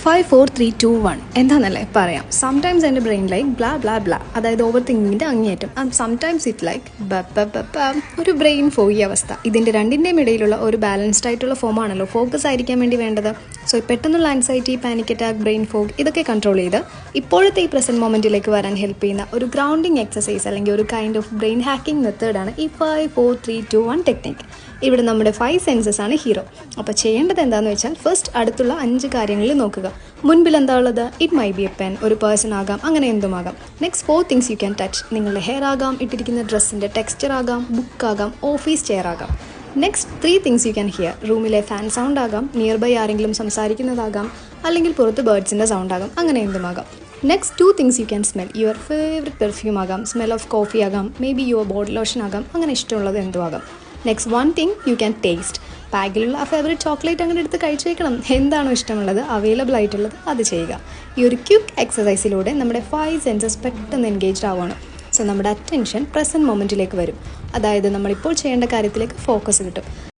5 4 3 2 1 എന്താണെന്നല്ലേ പറയാം. സംടൈംസ് എൻ്റെ brain like blah blah blah, അതായത് ഓവർ തിങ്കിങ്ങിൻ്റെ അങ്ങേയറ്റം. ആൻഡ് സംടൈംസ് ഇറ്റ് ലൈക്ക് ഒരു ബ്രെയിൻ ഫോഗി അവസ്ഥ. ഇതിൻ്റെ രണ്ടിൻ്റെയും ഇടയിലുള്ള ഒരു ബാലൻസ്ഡ് ആയിട്ടുള്ള ഫോമാണല്ലോ ഫോക്കസ് ആയിരിക്കാൻ വേണ്ടി വേണ്ടത്. സോ പെട്ടെന്നുള്ള anxiety, panic attack, brain fog ഇതൊക്കെ കൺട്രോൾ ചെയ്ത് ഇപ്പോഴത്തെ ഈ പ്രസൻറ്റ് മൊമെൻറ്റിലേക്ക് വരാൻ ഹെൽപ്പ് ചെയ്യുന്ന ഒരു ഗ്രൗണ്ടിങ് എക്സസൈസ് അല്ലെങ്കിൽ ഒരു കൈൻഡ് ഓഫ് ബ്രെയിൻ ഹാക്കിംഗ് മെത്തേഡാണ് ഈ 5 4 3 2 1 ടെക്നിക്. ഇവിടെ നമ്മുടെ 5 സെൻസസ് ആണ് ഹീറോ. അപ്പോൾ ചെയ്യേണ്ടത് എന്താണെന്ന് വെച്ചാൽ ഫസ്റ്റ് അടുത്തുള്ള 5 കാര്യങ്ങളിൽ നോക്കുക. മുൻപിൽ എന്താ ഉള്ളത്? It my be a pen, ഒരു പേഴ്സൺ ആകാം, അങ്ങനെ എന്തുമാകാം. Next 4 things you can touch. നിങ്ങളുടെ ഹെയർ ആകാം, ഇട്ടിരിക്കുന്ന ഡ്രസ്സിൻ്റെ ടെക്സ്ചർ ആകാം, ബുക്ക് ആകാം, ഓഫീസ് ചെയർ ആകാം. Next 3 things you can hear. റൂമിലെ ഫാൻ സൗണ്ട് ആകാം, നിയർ ബൈ ആരെങ്കിലും സംസാരിക്കുന്നതാകാം, അല്ലെങ്കിൽ പുറത്ത് ബേർഡ്സിൻ്റെ സൗണ്ട് ആകാം, അങ്ങനെ എന്തുമാകാം. Next 2 things you can smell. Your favourite perfume ആകാം, സ്മെൽ ഓഫ് കോഫി ആകാം, maybe your body lotion ആകാം, അങ്ങനെ ഇഷ്ടമുള്ളത് എന്തുമാകാം. Next 1 thing you can taste. പാക്കിലുള്ള ആ ഫേവറേറ്റ് ചോക്ലേറ്റ് അങ്ങനെ എടുത്ത് കഴിച്ചേക്കണം. എന്താണോ ഇഷ്ടമുള്ളത്, അവൈലബിൾ ആയിട്ടുള്ളത് അത് ചെയ്യുക. ഈ ഒരു ക്വിക്ക് എക്സസൈസിലൂടെ നമ്മുടെ 5 സെൻസസ് പെട്ടെന്ന് എൻഗേജ്ഡ് ആവുകയാണ്. സോ നമ്മുടെ അറ്റൻഷൻ പ്രസൻറ്റ് മൊമെൻറ്റിലേക്ക് വരും. അതായത് നമ്മളിപ്പോൾ ചെയ്യേണ്ട കാര്യത്തിലേക്ക് ഫോക്കസ് കിട്ടും.